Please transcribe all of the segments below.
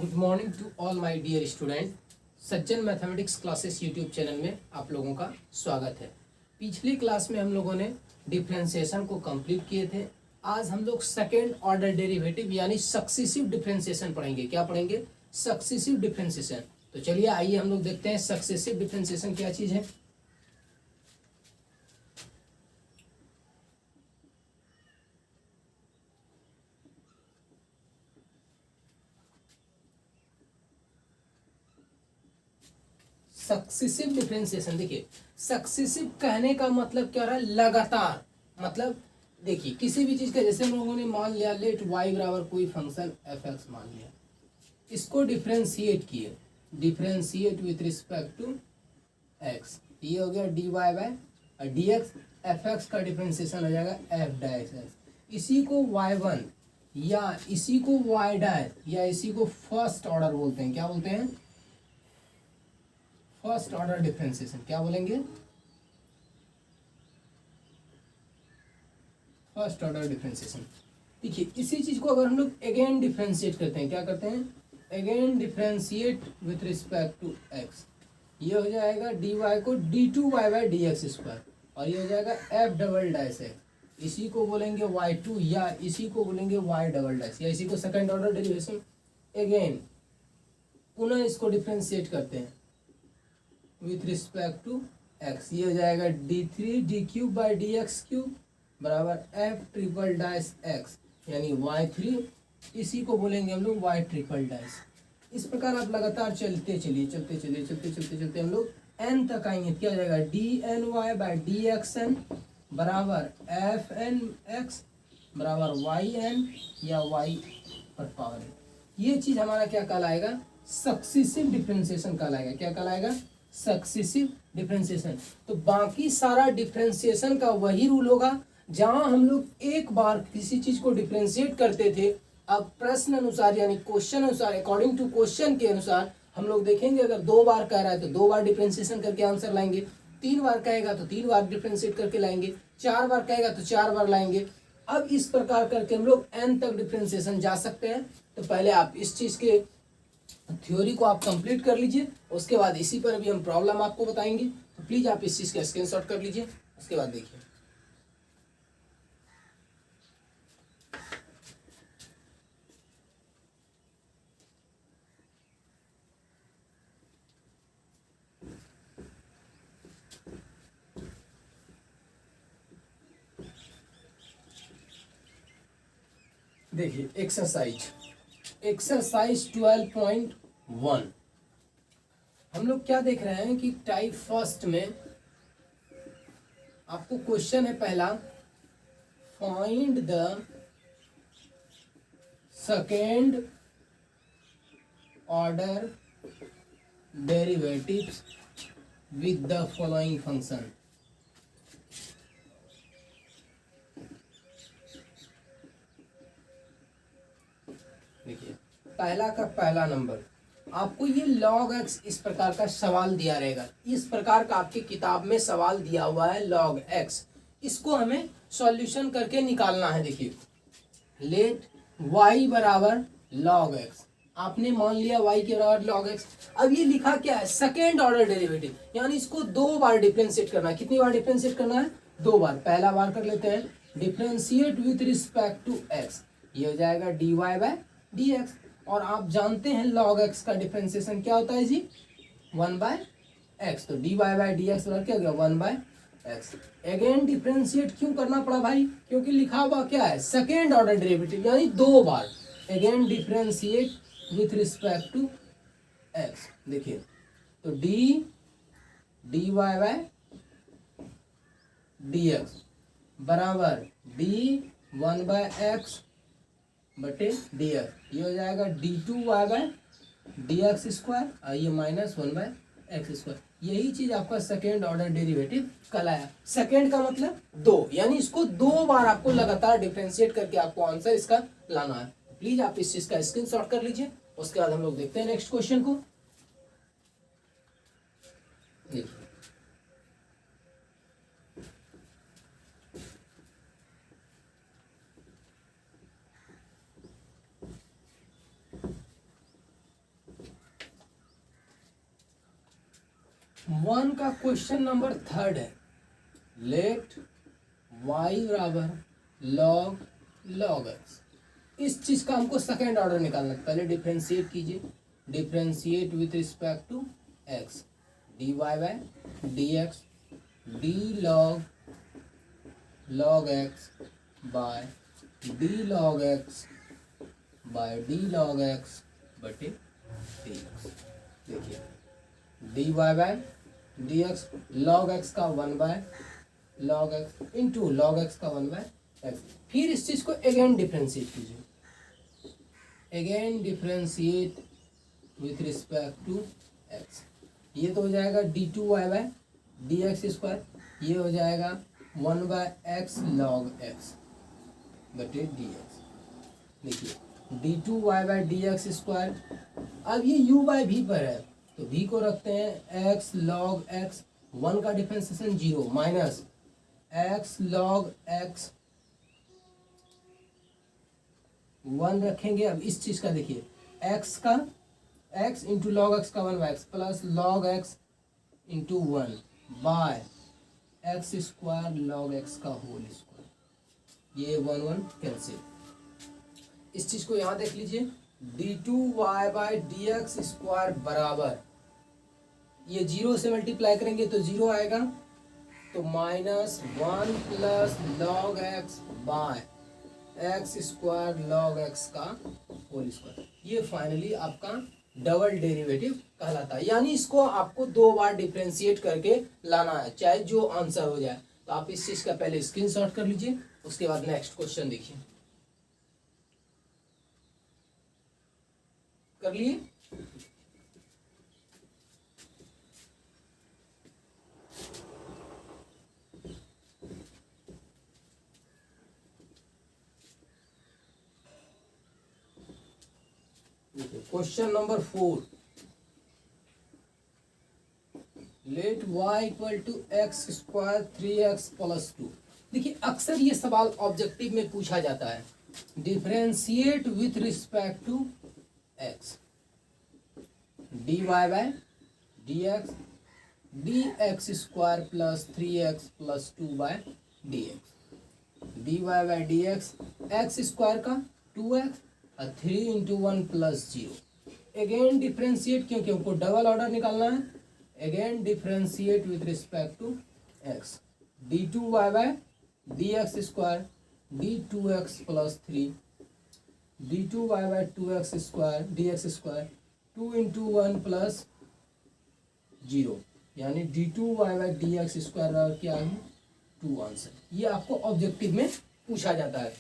Good morning to all my dear student. Sajjan mathematics classes YouTube channel में आप लोगों का स्वागत है। पिछली क्लास में हम लोगों ने डिफरेंशिएशन को कंप्लीट किए थे। आज हम लोग सेकेंड ऑर्डर डेरिवेटिव यानी सक्सेसिव डिफरेंशिएशन पढ़ेंगे। क्या पढ़ेंगे? Successive differentiation. तो चलिए आइए हम लोग देखते हैं सक्सेसिव डिफरेंशिएशन क्या चीज़ है। सक्सेसिव डिफरेंशिएशन, देखिए सक्सेसिव कहने का मतलब क्या रहा है? लगातार। मतलब देखिए किसी भी चीज का, जैसे हम लोगों ने मान लिया लेट y बराबर कोई फंक्शन एफ एक्स मान लिया, इसको डिफरेंशिएट किए, differentiate with respect to x, ये हो गया d y by d x. F x का डिफरेंशिएशन हो जाएगा एफ डैश एक्स। इसी को y1 या इसी को y डैश या इसी को फर्स्ट ऑर्डर बोलते हैं। क्या बोलते हैं? First order differentiation. क्या बोलेंगे? First order differentiation. देखिए इसी चीज को अगर हम लोग अगेन डिफरेंशिएट करते हैं, क्या करते हैं? Again differentiate with respect to x, ये हो जाएगा डी वाई को d two y by d x square, और ये हो जाएगा एफ डबल डैश एक्स। इसी को बोलेंगे वाई टू या इसी को बोलेंगे वाई डबल डैश या इसी को सेकेंड ऑर्डर डेरिवेशन। अगेन पुनः इसको डिफरेंशिएट करते हैं विथ रिस्पेक्ट टू एक्स, ये हो जाएगा D three D cube by d x cube बराबर एफ ट्रिपल डैश एक्स यानी वाई थ्री, इसी को बोलेंगे हम लोग वाई ट्रिपल डैश। इस प्रकार आप लगातार चलते चलिए, चलते चलिए, चलते चलते चलते हम लोग एन तक आएंगे। क्या हो जाएगा? D n y by d x n बराबर एफ एन एक्स बराबर वाई एन या वाई पर पावर एन। ये चीज हमारा क्या कहलाएगा? सक्सेसिव डिफरेंशिएशन कहलाएगा। क्या कहलाएगा? Successive differentiation. तो बाकी सारा डिफरेंशिएशन का वही रूल होगा जहां हम लोग एक बार किसी चीज को डिफरेंशिएट करते थे। अब प्रश्न अनुसार यानी क्वेश्चन अनुसार, अकॉर्डिंग टू क्वेश्चन के अनुसार हम लोग देखेंगे। अगर 2 बार कह रहा है तो 2 बार डिफरेंशिएशन करके आंसर लाएंगे, 3 बार कहेगा तो 3 बार डिफरेंशिएट करके लाएंगे, 4 बार कहेगा तो 4 बार लाएंगे। अब इस प्रकार करके हम लोग n तक डिफरेंशिएशन जा सकते हैं। तो पहले आप इस चीज के थ्योरी को आप कंप्लीट कर लीजिए, उसके बाद इसी पर भी हम प्रॉब्लम आपको बताएंगे। तो प्लीज आप इस चीज का स्क्रीनशॉट कर लीजिए, उसके बाद देखिए। देखिए एक्सरसाइज 12.1 हम लोग क्या देख रहे हैं कि टाइप फर्स्ट में आपको क्वेश्चन है पहला, find the second order derivatives with the following function. देखिए पहला का पहला नंबर, आपको ये log x इस प्रकार का सवाल दिया रहेगा। इस प्रकार का आपकी किताब में सवाल दिया हुआ है log x, इसको हमें सॉल्यूशन करके निकालना है। देखिए लेट y बराबर log x, आपने मान लिया y के बराबर log x। अब ये लिखा क्या है? सेकेंड ऑर्डर डेरिवेटिव, यानी इसको 2 बार डिफरेंशिएट करना है। कितनी बार डिफरेंशिएट करना है? 2 बार। पहला बार कर लेते हैं differentiate with respect to x, ये हो जाएगा d y by d x. और आप जानते हैं log x का डिफरेंशिएशन क्या होता है जी? 1 बाय एक्स। तो d y by d x क्या हो गया? 1 बाय एक्स। अगेन डिफरेंशिएट क्यों करना पड़ा भाई? क्योंकि लिखा हुआ क्या है? सेकेंड ऑर्डर डेरिवेटिव, यानी 2 बार। Again differentiate with respect to x. देखिए तो d y by d x बराबर डी 1 बाय एक्स बटे डी एक्स, ये हो जाएगा d two y by d x square और ये माइनस 1 बाय एक्स स्क्वायर। यही चीज आपका सेकेंड ऑर्डर डेरिवेटिव कहलाया। सेकेंड का मतलब 2, यानी इसको 2 बार आपको लगातार डिफरेंशिएट करके आपको आंसर इसका लाना है। प्लीज आप इस चीज का स्क्रीनशॉट कर लीजिए, उसके बाद हम लोग देखते हैं नेक्स्ट क्वेश्चन को। देखिए वन का क्वेश्चन नंबर थर्ड है, लेट वाई बराबर लॉग एक्स। इस चीज का हमको सेकेंड ऑर्डर निकालना है। पहले डिफ्रेंशिएट कीजिए, differentiate with respect to x, d y by d x d log x by d log x by d log x बटे डी एक्स। देखिए d y by d x, log x का one by log x into log x का one by x. फिर इस चीज को again differentiate कीजिए, again differentiate with respect to x. ये तो हो जाएगा d two y by d x square, ये हो जाएगा one by x log x बटे डी एक्स। देखिए d two y by d x square, अब ये u बाय v पर है तो v को रखते हैं x log x, वन का differentiation 0 minus x log x, one रखेंगे। अब इस चीज का देखिए x का x इंटू लॉग एक्स का one by x plus log x into one by x square log x का होल स्क्वायर, ये वन वन कैंसिल। इस चीज को यहां देख लीजिए, d two y by d x square बराबर, ये जीरो से मल्टीप्लाई करेंगे तो जीरो आएगा, तो minus one plus log x by x square log x का होल स्क्वायर। ये फाइनली आपका डबल डेरिवेटिव कहलाता है, यानी इसको आपको दो बार डिफ्रेंशिएट करके लाना है चाहे जो आंसर हो जाए। तो आप इस चीज का पहले स्क्रीनशॉट कर लीजिए, उसके बाद नेक्स्ट क्वेश्चन देखिए। कर लिए? Question number 4, let y equal to x square 3x plus 2। देखिए अक्सर ये सवाल ऑब्जेक्टिव में पूछा जाता है, differentiate with respect to x, d y by d x d x square plus 3x plus 2 by d x, d y by d x square का 2x और 3 इंटू 1 प्लस 0। अगेन डिफ्रेंशिएट, क्योंकि हमको double order निकालना है, again differentiate with respect to x, d two y by d x square d two x plus 3 d two y by two x square d x square 2 into 1 plus 0, यानी d two y by d x square बराबर क्या है 2 answer. ये आपको objective में पूछा जाता है।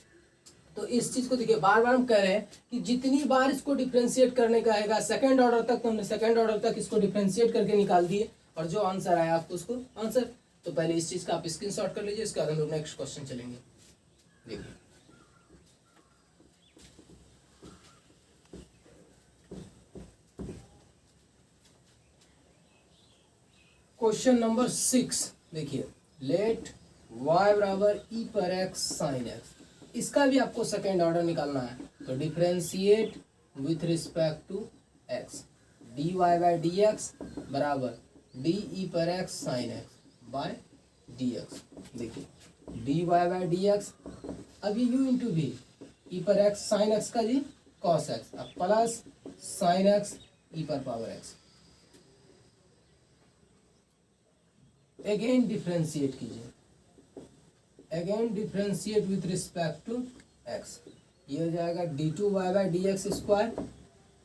तो इस चीज को देखिए, बार बार हम कह रहे हैं कि जितनी बार इसको डिफ्रेंशिएट करने का आएगा सेकंड ऑर्डर तक, तो हमने सेकंड ऑर्डर तक इसको डिफ्रेंशिएट करके निकाल दिए और जो आंसर आया आपको उसको आंसर। तो पहले इस चीज का आप स्क्रीनशॉट कर लीजिए, इसके बाद हम लोग नेक्स्ट क्वेश्चन चलेंगे। देखिए क्वेश्चन नंबर 6, देखिए लेट y बराबर e पर x साइन x, इसका भी आपको सेकेंड ऑर्डर निकालना है। तो differentiate with respect to x, d y by d x बराबर डी ई पर x sine x by d x. देखिए d y by d x, अभी u इंटू भी ई पर एक्स साइन एक्स का जी कॉस एक्स, अब plus sine x e पर पावर एक्स। अगेन डिफ्रेंशिएट कीजिए, again differentiate with respect to x, ये हो जाएगा d two y by d x square,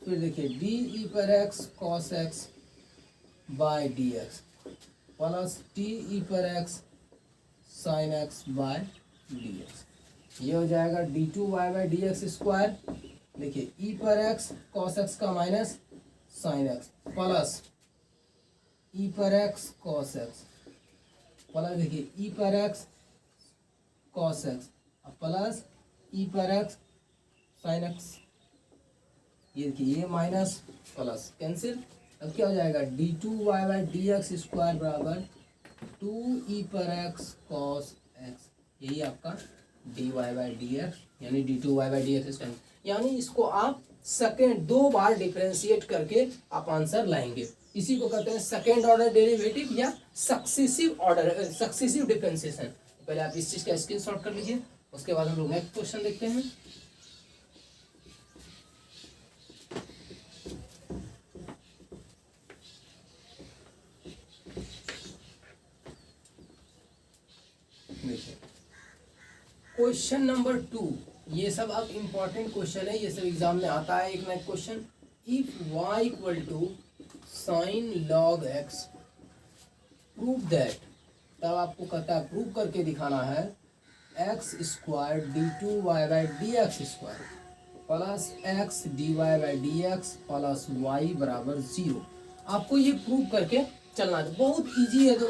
फिर देखिए डी ई पर x cos x by d x plus d e पर x sine x by d x, ये हो जाएगा d two y by d x square, देखिए e पर x cos x का minus sine x plus e पर x cos x plus देखिए e पर x cos x plus e पर एक्स साइन एक्स, ये देखिए ये माइनस प्लस कैंसिल। अब क्या हो जाएगा d two y by d x square बराबर 2 ई पर एक्स कॉस एक्स, यही आपका d y by d x यानी d two y by d x square. यानी इसको आप सेकेंड दो बार डिफ्रेंशिएट करके आप आंसर लाएंगे। इसी को कहते हैं सेकेंड ऑर्डर डेरिवेटिव या सक्सेसिव डिफरेंशिएशन। पहले आप इस चीज का स्क्रीनशॉट कर लीजिए, उसके बाद हम लोग नेक्स्ट क्वेश्चन देखते हैं। क्वेश्चन नंबर 2, ये सब अब इम्पोर्टेंट क्वेश्चन है, ये सब एग्जाम में आता है एक ना एक question. If y equal to sine log x prove that, तब आपको कहता है प्रूव करके दिखाना है x square d two y by d x square plus x d y by d x plus y बराबर 0। आपको ये प्रूव करके चलना है, बहुत इजी है। तो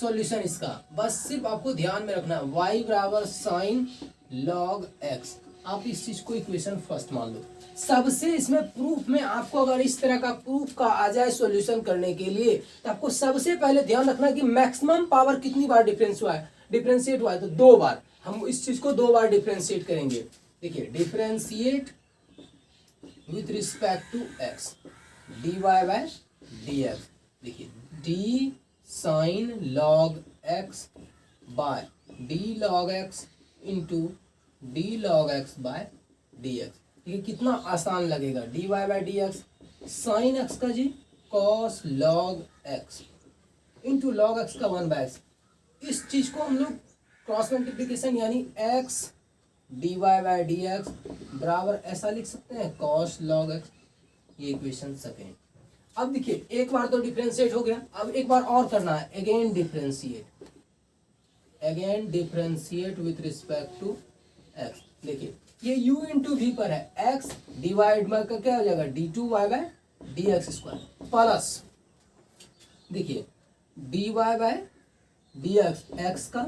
सॉल्यूशन इसका बस सिर्फ आपको ध्यान में रखना है, y बराबर साइन लॉग x। आप इस चीज को इक्वेशन फर्स्ट मान लो। सबसे इसमें प्रूफ में आपको अगर इस तरह का प्रूफ का आ जाए सॉल्यूशन करने के लिए, तो आपको सबसे पहले ध्यान रखना कि मैक्सिमम पावर कितनी बार डिफरेंशिएट हुआ है, तो 2 बार। हम इस चीज को 2 बार डिफरेंशिएट करेंगे। देखिए differentiate with respect to x dy by dx। देखिए d sine log x by d log x into d log x by dx। ठीक है, कितना आसान लगेगा। dy by dx sine x का जी cos log x into log x का 1 bye x। इस चीज को हम लोग क्रॉस मल्टीप्लिकेशन यानी x dy बाय dx बराबर ऐसा लिख सकते हैं कॉस लॉग x। ये इक्वेशन सेकेंड। अब देखिए एक बार तो डिफरेंशिएट हो गया, अब एक बार और करना है, again differentiate with respect to x। देखिए ये u इंटू v पर है, x डिवाइड में क्या हो जाएगा d two y by d x square plus देखिए d y by d x x का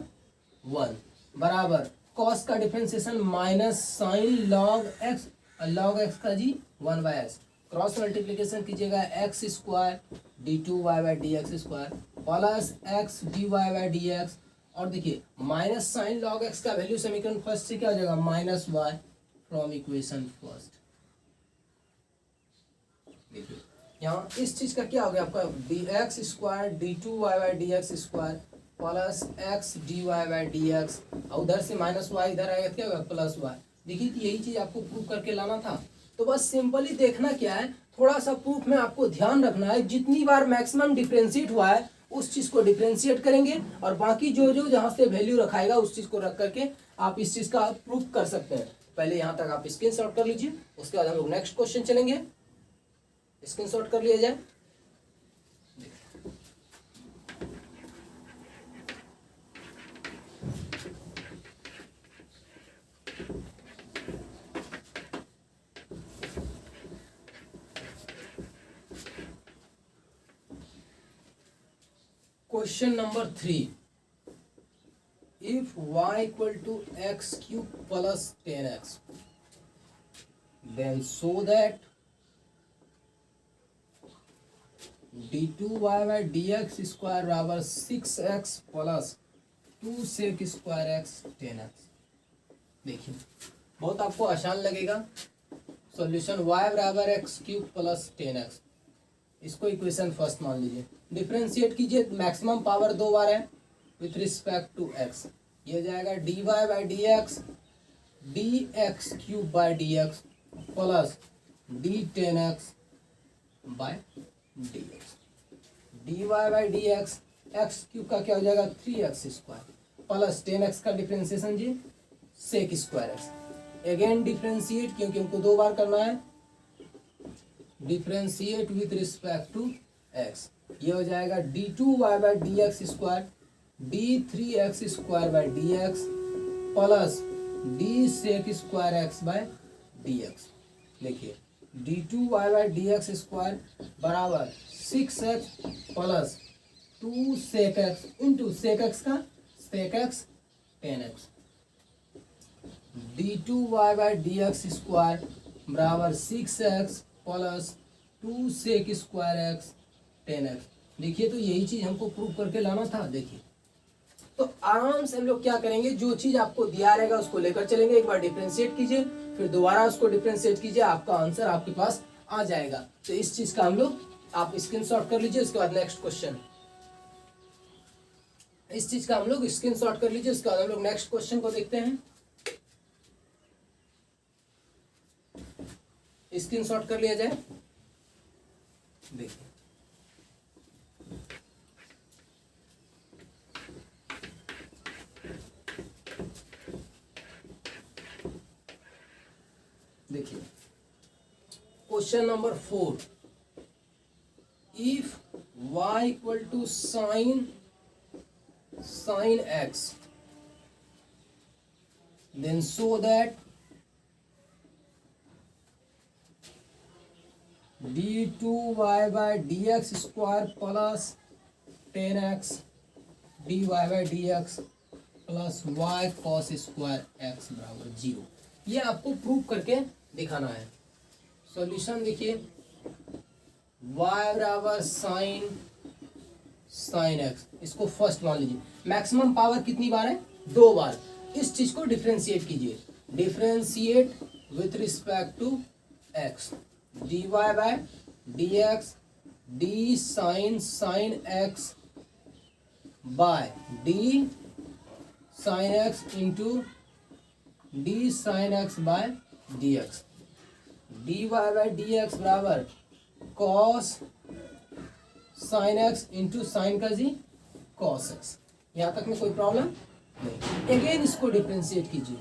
1 बराबर कॉस का differentiation minus sine log x का जी 1 बाय एक्स। क्रॉस मल्टीप्लिकेशन कीजिएगा x square d two y by d x square plus x d y by d x. और देखिए minus sine log x का value समीकरण first से क्या हो जाएगा minus y from equation first. देखिए यहाँ इस चीज का क्या हो गया आपका d x square d two y by d x square plus x d y by d x, और उधर से माइनस वाई इधर आएगा क्या होगा प्लस वाई। देखिए यही चीज आपको प्रूव करके लाना था। तो बस सिंपली देखना क्या है, थोड़ा सा प्रूफ में आपको ध्यान रखना है, जितनी बार मैक्सिमम डिफरेंशिएट हुआ है उस चीज को डिफरेंशिएट करेंगे, और बाकी जो जो जहां से वैल्यू रखाएगा उस चीज को रख करके आप इस चीज का प्रूफ कर सकते हैं। पहले यहाँ तक आप स्क्रीनशॉट कर लीजिए, उसके बाद हम लोग नेक्स्ट क्वेश्चन चलेंगे। स्क्रीनशॉट कर लिया जाए। Question number 3. If y equal to x cube plus 10x, then show that d2y by dx square बराबर 6x plus 2 sec square x 10x। देखिए बहुत आपको आसान लगेगा। सॉल्यूशन y बराबर एक्स क्यूब प्लस 10x, इसको इक्वेशन फर्स्ट मान लीजिए। डिफरेंशिएट कीजिए, मैक्सिमम पावर 2 बार है विथ रिस्पेक्ट टू x। ये हो जाएगा dy by d x d x cube by d x plus d 10x by d x. D y by d x x cube का क्या हो जाएगा 3x स्क्वायर प्लस 10x का differentiation जी sec square x। Again differentiate क्योंकि हमको 2 बार करना है, differentiate with respect to x। ये हो जाएगा d two y by d x square d 3x square by d x plus D sec square x by d x. देखिए d two y by d x square बराबर 6x plus 2 sec x into sec x का sec x 10x। D two y by d x square बराबर 6x plus 2 सेक square x 10x। देखिए तो यही चीज हमको prove करके लाना था। देखिए तो आराम से हम लोग क्या करेंगे, जो चीज आपको दिया रहेगा उसको लेकर चलेंगे, एक बार डिफरेंशिएट कीजिए, फिर दोबारा उसको डिफरेंशिएट कीजिए, आपका आंसर आपके पास आ जाएगा। तो इस चीज का हम लोग आप स्क्रीनशॉट कर लीजिए। उसके बाद नेक्स्ट क्वेश्चन, इस चीज का हम लोग स्क्रीनशॉट कर लीजिए। उसके बाद हम लोग नेक्स्ट क्वेश्चन को देखते हैं। स्क्रीनशॉट कर लिया जाए। देखिए देखिए question number 4, if y equal to sine x, then show that d2y by dx square plus 10x dy by dx plus y cos square x बराबर 0। ये आपको प्रूव करके दिखाना है। सॉल्यूशन देखिए, y बराबर साइन x, इसको फर्स्ट मान लीजिए। मैक्सिमम पावर कितनी बार है? 2 बार। इस चीज को डिफरेंशिएट कीजिए, differentiate with respect to x, dy by dx d sine x by d sine x into d sine x by dx, dy by dx बराबर cos sine x into sine का जी cos x। यहाँ तक में कोई problem नहीं। Again इसको differentiate कीजिए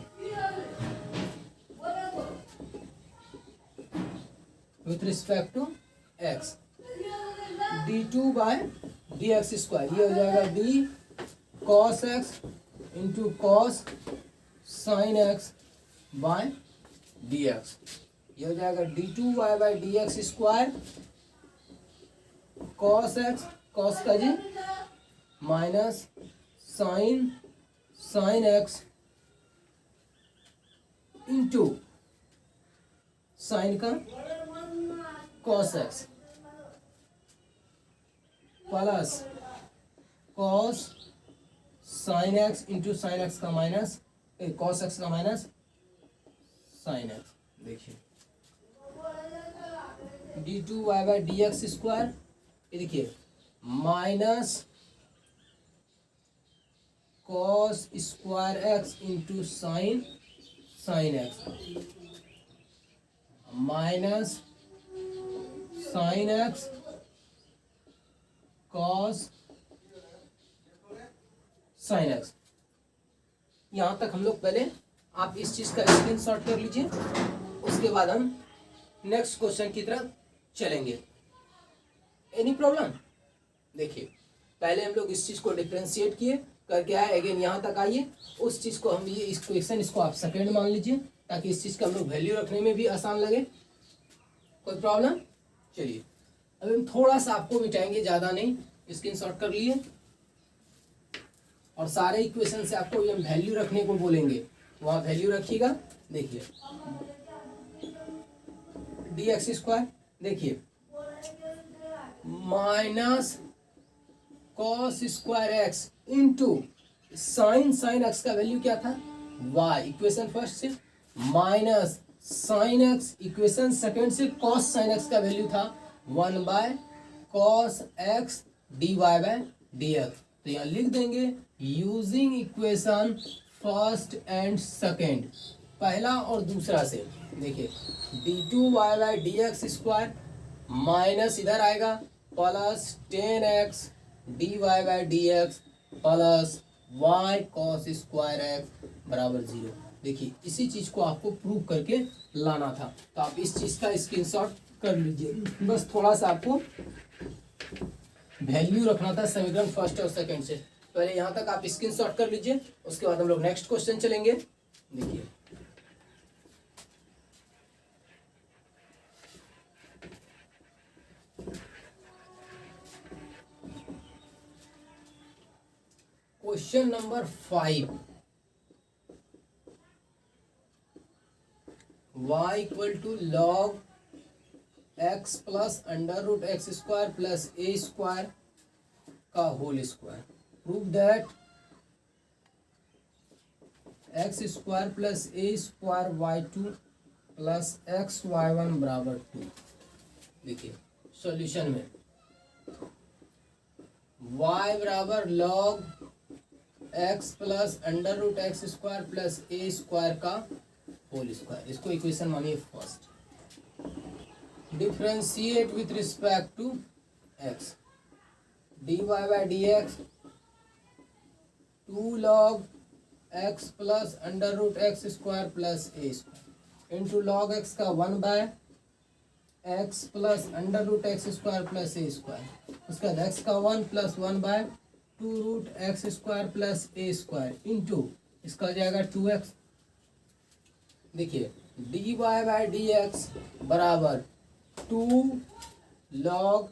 with respect to x, d2 by dx square, ये हो जाएगा d cos x into cos sine x by dx, ये हो जाएगा d2y by dx square cos x, cos का जी minus sine x into sine का cos x plus cos sine x into sine x का माइनस cos x का minus sine x। देखिए d2y by dx square, ये देखिए minus cos square x into sine x minus sine x cos sine x। यहां तक हम लोग पहले आप इस चीज का स्क्रीनशॉट कर लीजिए। उसके बाद हम नेक्स्ट क्वेश्चन की तरफ चलेंगे। Any problem? देखिए पहले हम लोग इस चीज को डिफरेंशिएट किए करके आए। अगेन यहाँ तक आइए, उस चीज को हम ये इस क्वेश्चन इसको आप सेकेंड मान लीजिए ताकि इस चीज का हम लोग वैल्यू रखने में भी आसान लगे। कोई प्रॉब्लम? चलिए अभी हम थोड़ा सा आपको मिटाएंगे, ज्यादा नहीं। स्क्रीनशॉट कर लिए और सारे इक्वेशन से आपको हम वैल्यू रखने को बोलेंगे, वहां वैल्यू रखिएगा। देखिए dx स्क्वायर, देखिए minus cos square x into sine x का वैल्यू क्या था? y, इक्वेशन फर्स्ट से, minus sine x equation second से cos साइन x का वैल्यू था 1 by cos x dy by dx। तो यहाँ लिख देंगे using equation first and second, पहला और दूसरा से। देखिए d2y by dx square minus इधर आएगा plus 10x dy by dx plus y cos square x बराबर 0। देखिए इसी चीज को आपको प्रूव करके लाना था, तो आप इस चीज का स्क्रीनशॉट कर लीजिए। बस थोड़ा सा आपको वैल्यू रखना था समीकरण फर्स्ट और सेकंड से। पहले यहाँ तक आप स्क्रीनशॉट कर लीजिए। उसके बाद हम लोग नेक्स्ट क्वेश्चन चलेंगे। देखिए question number 5, y equal to log x plus under root x square plus a square का whole square. Prove that x square plus a square y2 plus x y1 बराबर 2। देखिए सॉल्यूशन में y बराबर log x plus under root x square plus a square का whole square, इसको equation मानिए first. Differentiate with respect to x, dy by d x 2 log x plus under root x square plus a square into log x का 1 by x plus under root x square plus a square, उसके बाद x का 1 plus 1 by 2 root x square plus a square into इसका हो जाएगा 2x। देखिए d y by d x बराबर 2 log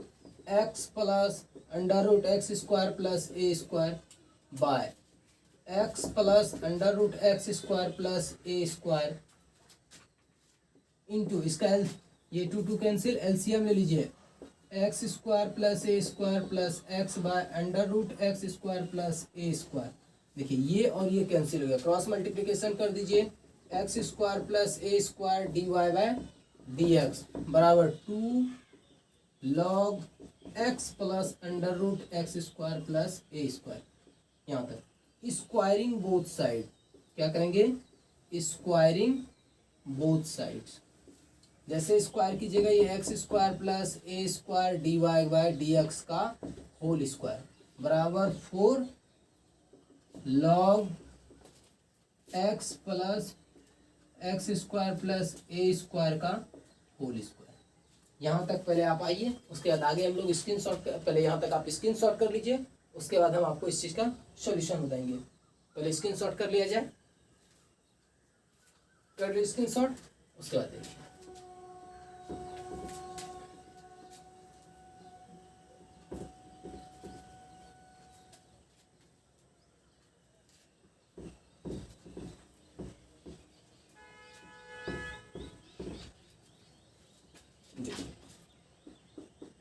x plus under root x square plus a square by x plus under root x square plus a square into इसका ये 2 cancel, LCM ले लीजिए, x square plus a square plus x by under root x square plus a square. देखिए ये और ये cancel हो गया, क्रॉस मल्टीप्लिकेशन कर दीजिए, x square plus a square d y by d x बराबर 2 log x plus under root x square plus a square. यहाँ तक स्क्वायरिंग बोथ साइड, क्या करेंगे, स्क्वायरिंग बोथ साइड्स। जैसे स्क्वायर कीजिएगा ये x square plus a square d y by d x का whole square बराबर 4 log x plus x square plus a square का होल स्क्वायर। यहाँ तक पहले आप आइए, उसके बाद आगे हम लोग स्क्रीनशॉट, पहले यहाँ तक आप स्क्रीनशॉट कर लीजिए, उसके बाद हम आपको इस चीज़ का सॉल्यूशन बताएंगे। पहले स्क्रीनशॉट कर लिया जाए, कर लो स्क्रीनशॉट, उसके बाद देखिए।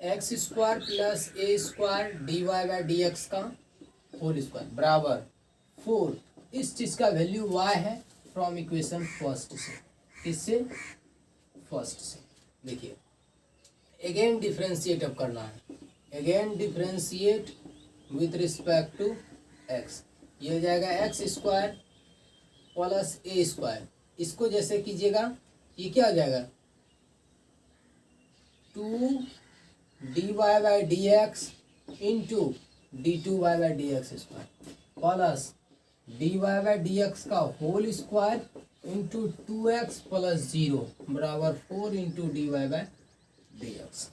X square plus a square d y by d x का होल स्क्वायर बराबर 4, इस चीज़ का वैल्यू y है फ्रॉम इक्वेशन फर्स्ट से, किससे, फर्स्ट से। देखिए अगेन डिफ्रेंशिएट अब करना है, again differentiate with respect to x, ये हो जाएगा x square plus a square, इसको जैसे कीजिएगा ये क्या हो जाएगा 2 d y by d x into d two y by d x square plus d y by d x का whole square into 2x plus 0 बराबर 4 into d y by d x.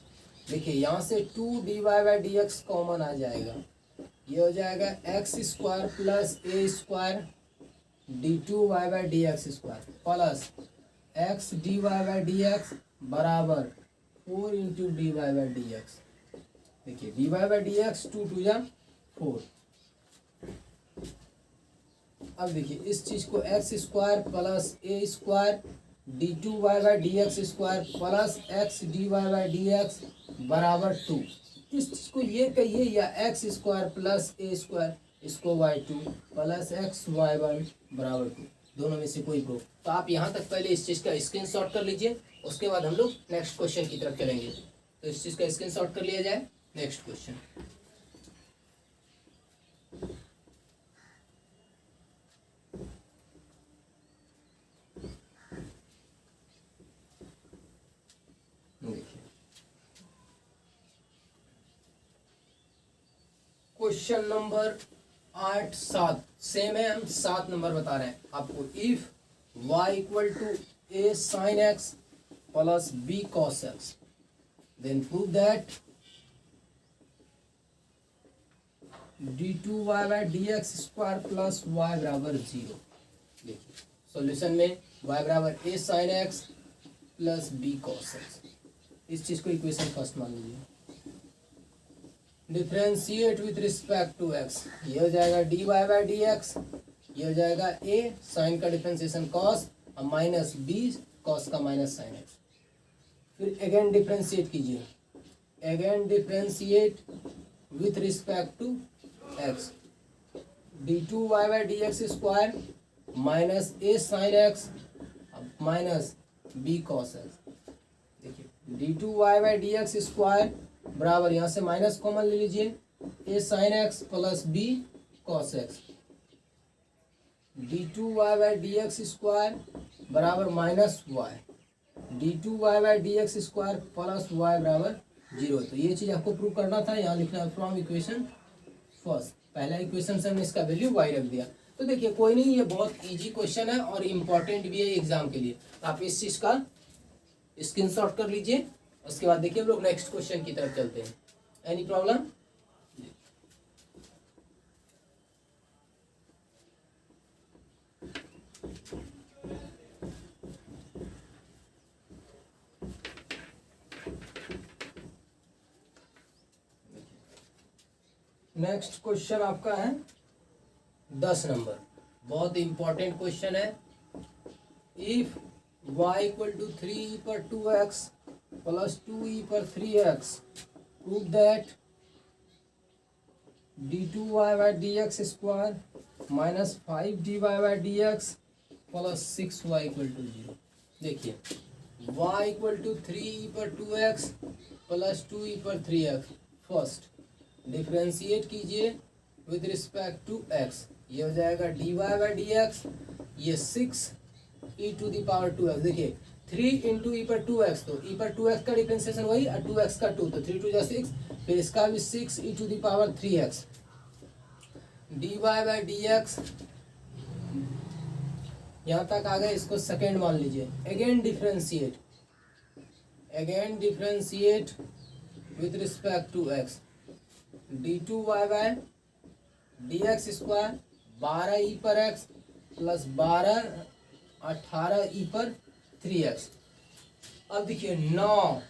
देखिए यहाँ से 2 d y by d x common आ जाएगा, ये हो जाएगा x square plus a square d two y by d x square plus x d y by d x बराबर 4 into d y by d x. देखिए d y by d x 2 2 जा 4। अब देखिए इस चीज को x square plus a square d two y by d x square plus x d y by d x बराबर 2, इस चीज को ये कहिए या x square plus a square, इसको y2 plus x Y one बराबर 2, दोनों में से कोई प्रूफ। तो आप यहाँ तक पहले इस चीज़ का स्क्रीनशॉट कर लीजिए, उसके बाद हम लोग नेक्स्ट क्वेश्चन की तरफ चलेंगे। तो इस चीज़ का स्क्रीनशॉट कर लिया जाए, next question. Question number 8 7 same है, हम 7 नंबर बता रहे हैं आपको। If y equal to a sin x plus b cos x then prove that d2y by d x square plus y बराबर 0। देखिए सॉल्यूशन में y बराबर a sin x plus b cos x, इस चीज को इक्वेशन फर्स्ट मान लीजिए। Differentiate with respect to x, ये हो जाएगा d y by d x, ये हो जाएगा a साइन का डिफ्रेंसिएशन cos और माइनस b cos का माइनस साइन x। फिर अगेन डिफ्रेंशिएट कीजिए, again differentiate with respect to x, d two y by d x square minus a sine x minus b cos x। देखिए d two y by d x square बराबर, यहाँ से minus common ले लीजिए, a sine x plus b cos x, d two y by d x square बराबर minus y, d two y by d x square plus y बराबर 0। तो ये चीज़ आपको प्रूव करना था। यहाँ लिखना है फ्रॉम इक्वेशन फर्स्ट, पहला इक्वेशन से हमने इसका वैल्यू वाई रख दिया। तो देखिए कोई नहीं, ये बहुत इजी क्वेश्चन है और इम्पॉर्टेंट भी है एग्जाम के लिए। आप इस चीज़ का स्क्रीनशॉट कर लीजिए। उसके बाद देखिए हम लोग नेक्स्ट क्वेश्चन की तरफ चलते हैं। Any problem? नेक्स्ट क्वेश्चन आपका है 10 नंबर, बहुत इंपॉर्टेंट क्वेश्चन है। इफ y इक्वल टू 3 पर 2x प्लस 2e पर 3x, prove that d2y by d x square minus 5dy by d x plus 6y equal to 0। देखिए y equal to 3e पर 2x plus 2e पर 3x, first differentiate कीजिए with respect to x, ये हो जाएगा dy by d x, ये 6e to the power 2x। देखिए 3 into ई पर 2x, तो ई पर 2x का डिफ्रेंशिएशन वही और 2x का 2, तो 3 2 जा 6, फिर इसका भी 6e to the power 3x, dy by d x यहाँ तक आ गए। इसको सेकेंड मान लीजिए। Again differentiate with respect to x, d2y by d x square 12e पर x प्लस 12 18e पर 3x। अब देखिए 9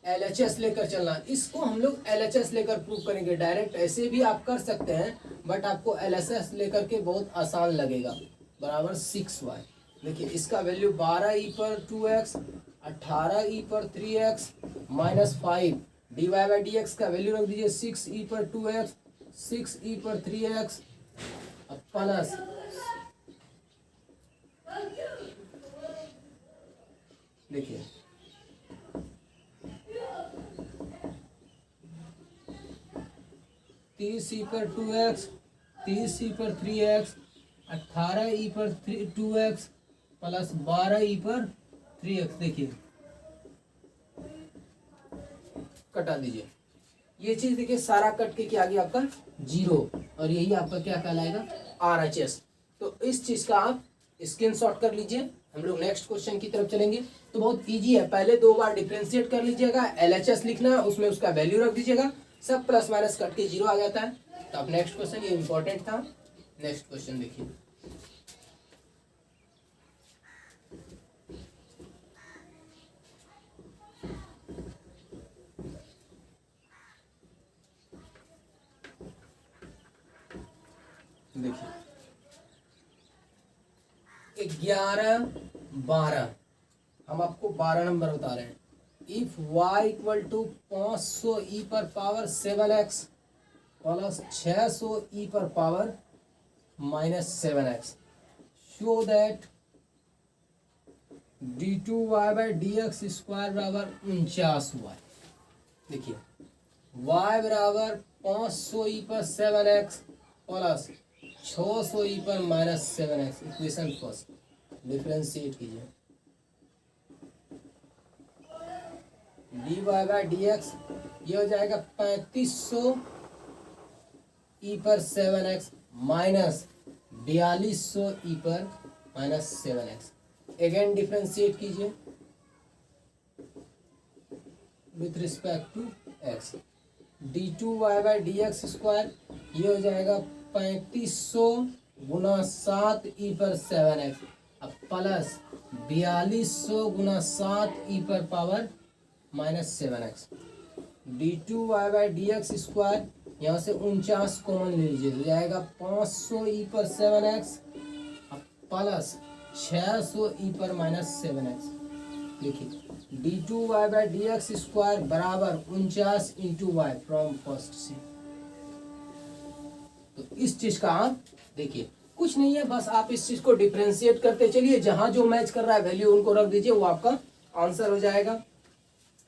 LHS लेकर चलना, इसको हम लोग LHS लेकर प्रूव करेंगे। डायरेक्ट ऐसे भी आप कर सकते हैं, बट आपको LHS लेकर के बहुत आसान लगेगा। बराबर 6y, देखिए इसका वैल्यू 12e पर 2x 18e पर 3x minus 5, dy by d x का वैल्यू रख दीजिए 6e पर 2x 6e पर 3x प्लस देखिए 30e पर 2x 30e पर 3x 18e पर 2x प्लस 12e पर 3x। देखिए कटा दीजिए, ये चीज देखिए सारा कट के क्या गया आपका 0, और यही आपका क्या कहलाएगा RHS। तो इस चीज का आप स्क्रीनशॉट कर लीजिए। हम लोग नेक्स्ट क्वेश्चन की तरफ चलेंगे। तो बहुत इजी है, पहले 2 बार डिफरेंशिएट कर लीजिएगा, LHS लिखना है, उसमें उसका वैल्यू रख दीजिएगा, सब प्लस माइनस कट के 0 आ जाता है। तो आप नेक्स्ट क्वेश्चन, ये इंपॉर्टेंट था। नेक्स्ट क्वेश्चन देखिए, देखिए 11 12, हम आपको 12 नंबर बता रहे हैं। If y equal to 500e पर पावर 7x प्लस 600e पर power minus 7x, show that d2y by d x square बराबर 49y। देखिए y बराबर 500e पर 7x प्लस 600e पर minus 7x। Equation first differentiate कीजिए, dy बाई डी एक्स ये हो जाएगा 3500 e पर 7x माइनस 4200 e पर माइनस 7x। अगेन डिफरेंशिएट कीजिए with respect to x, d2y by d x square ये हो जाएगा 3500 गुना 7 e पर 7x अब प्लस 4200 गुना 7 e पर power minus 7x, d2y by d x square यहाँ से 49 कॉमन ले लीजिए, हो जाएगा 500 e पर 7x प्लस 600 e पर माइनस 7x। देखिए d2y by d x square बराबर 49 इंटू वाई फ्रॉम फर्स्ट से। तो इस चीज का आप देखिए कुछ नहीं है, बस आप इस चीज को डिफरेंशिएट करते चलिए, जहां जो मैच कर रहा है वैल्यू उनको रख दीजिए, वो आपका आंसर हो जाएगा।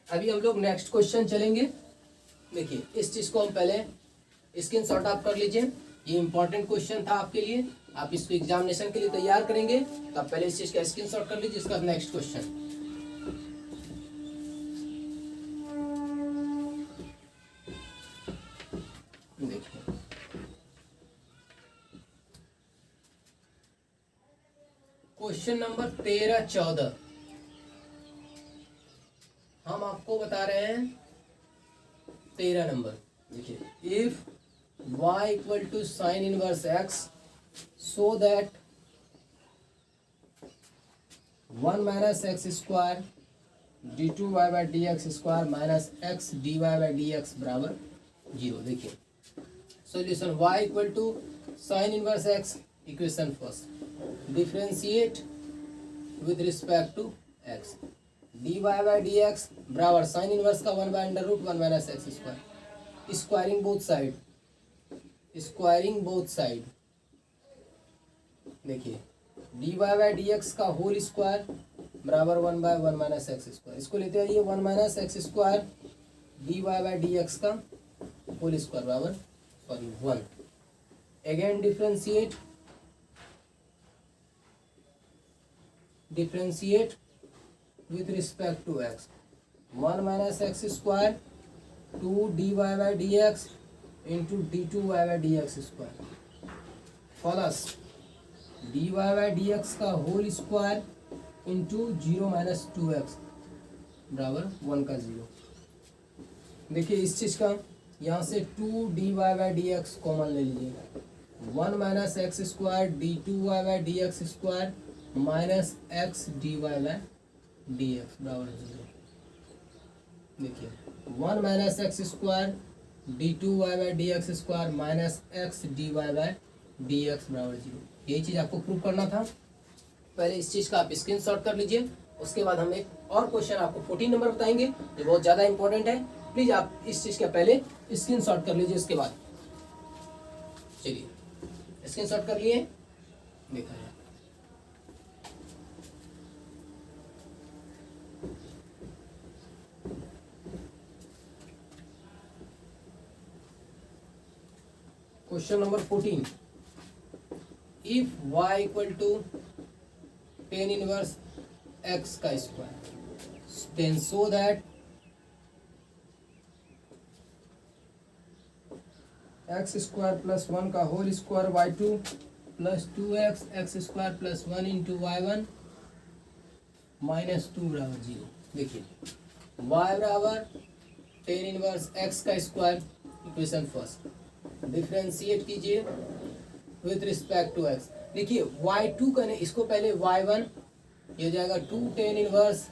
अभी हम लोग नेक्स्ट क्वेश्चन चलेंगे। देखिए इस चीज को हम पहले स्क्रीनशॉट आप कर लीजिए, ये इंपॉर्टेंट क्वेश्चन था आपके लिए, आप इसको एग्जामिनेशन के लिए तैयार करेंगे तो आप पहले इस चीज का स्क्रीनशॉट कर लीजिए। इसका नेक्स्ट क्वेश्चन देखिए, क्वेश्चन नंबर 13-14 हम आपको बता रहे हैं 13 नंबर। देखिए if y equal to sine inverse x so that 1 minus x square d two y by d x square minus x d y by d x बराबर 0। देखिए solution y equal to sine inverse x, equation first, differentiate with respect to x, d y by d x बराबर sine inverse का 1 by under root 1 minus x square, squaring both side, squaring both side. देखिए d y by d x का whole square बराबर 1 bye 1 minus x square, इसको लेते आइए 1 minus x square d y by d x का whole square बराबर 1। Again differentiate with respect to x, 1 minus x square 2 dy by dx into d2y by dx square plus dy by dx का whole square into 0 minus 2x बराबर 1 का 0। देखिए इस चीज का यहाँ से 2 dy by dx कॉमन ले लीजिए, 1 minus x square d2y by dx square minus x dy by dx बराबर 0। देखिए 1 minus x square d two y by d x square minus x d y by d x बराबर 0। यही चीज़ आपको prove करना था। पहले इस चीज़ का आप स्क्रीनशॉट कर लीजिए, उसके बाद हम एक और क्वेश्चन आपको 14 नंबर बताएंगे, ये बहुत ज़्यादा इंपॉर्टेंट है। प्लीज़ आप इस चीज़ का पहले स्क्रीनशॉट कर लीजिए, उसके बाद चलिए स्क्रीनशॉट कर लिए, देखा जाए। Question number 14, if y equal to tan inverse x का square then so that x square plus 1 का whole square y2 plus 2x x square plus 1 into y1 minus 2 बराबर 0। देखिए y बराबर टेन इनवर्स x का square, equation first, differentiate कीजिए with respect to x। देखिए y2 का नहीं, इसको पहले y1 ये हो जाएगा 2 tan inverse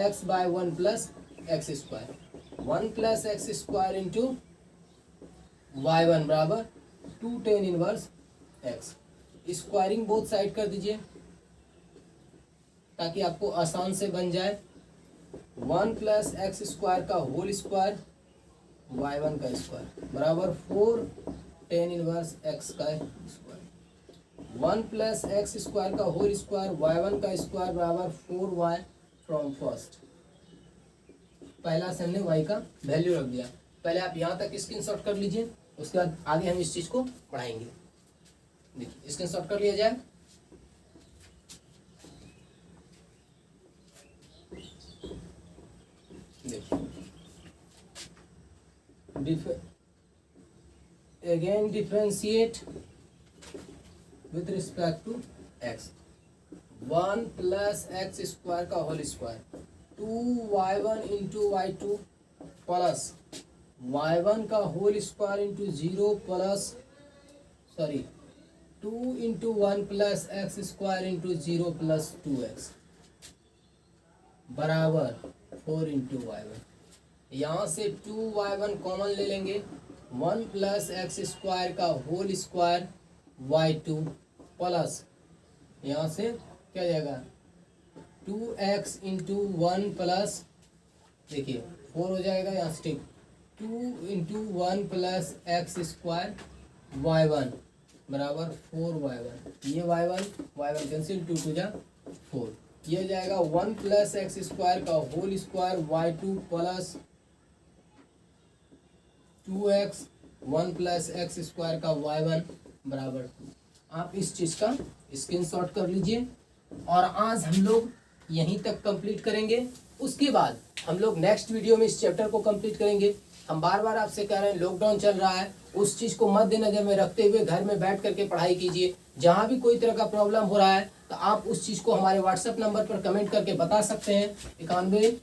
x by 1 plus x square, 1 plus x square into y1 बराबर 2 tan inverse x। Squaring both side कर दीजिए ताकि आपको आसान से बन जाए। 1 प्लस एक्स स्क्वायर का होल स्क्वायर y1 का स्क्वायर बराबर 4 टेन इनवर्स x का स्क्वायर, 1 प्लस एक्स स्क्वायर का होल स्क्वायर y1 का स्क्वायर बराबर 4y फ्रॉम फर्स्ट। पहला से हमने y का वैल्यू रख दिया, पहले आप यहाँ तक स्क्रीनशॉट कर लीजिए, उसके बाद आगे हम इस चीज को पढ़ाएंगे। देखिए स्क्रीनशॉट कर लिया जाए। again differentiate with respect to x, 1 plus x square का whole square 2y1 into y2 plus y1 का whole square into 0 plus 2 into 1 plus x square into 0 plus 2x बराबर 4 इंटू y1। यहाँ से 2y1 कॉमन ले लेंगे, 1 plus x square का whole square y2 plus यहाँ से क्या जाएगा 2x इंटू 1 प्लस, देखिए 4 हो जाएगा यहाँ से, ठीक 2 into 1 plus x square y1 बराबर 4y1। ये y1 कैंसिल, 2 टू जा 4, ये हो जाएगा 1 प्लस एक्स स्क्वायर का whole square y2 plus 2x 1 plus x square का y1 बराबर 2। आप इस चीज़ का स्क्रीनशॉट कर लीजिए। और आज हम लोग यहीं तक कंप्लीट करेंगे। उसके बाद हम लोग नेक्स्ट वीडियो में इस चैप्टर को कंप्लीट करेंगे। हम बार बार आपसे कह रहे हैं लॉकडाउन चल रहा है, उस चीज़ को मद्देनजर में रखते हुए घर में बैठ करके पढ़ाई कीजिए। जहाँ भी कोई तरह का प्रॉब्लम हो रहा है तो आप उस चीज़ को हमारे व्हाट्सएप नंबर पर कमेंट करके बता सकते हैं 91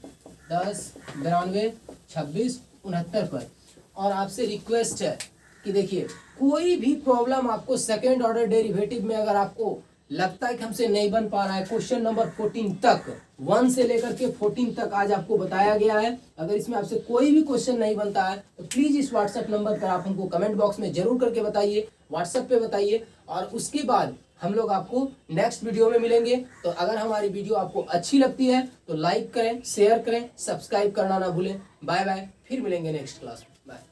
10 92 26 69 पर। और आपसे रिक्वेस्ट है कि देखिए कोई भी प्रॉब्लम आपको सेकेंड ऑर्डर डेरिवेटिव में अगर आपको लगता है कि हमसे नहीं बन पा रहा है, क्वेश्चन नंबर 14 तक 1 से लेकर के 14 तक आज आपको बताया गया है। अगर इसमें आपसे कोई भी क्वेश्चन नहीं बनता है तो प्लीज इस व्हाट्सएप नंबर पर आप हमको कमेंट बॉक्स में जरूर करके बताइए, व्हाट्सएप पे बताइए। और उसके बाद हम लोग आपको नेक्स्ट वीडियो में मिलेंगे। तो अगर हमारी वीडियो आपको अच्छी लगती है तो लाइक करें, शेयर करें, सब्सक्राइब करना ना भूलें। बाय बाय, फिर मिलेंगे नेक्स्ट क्लास में। बाय।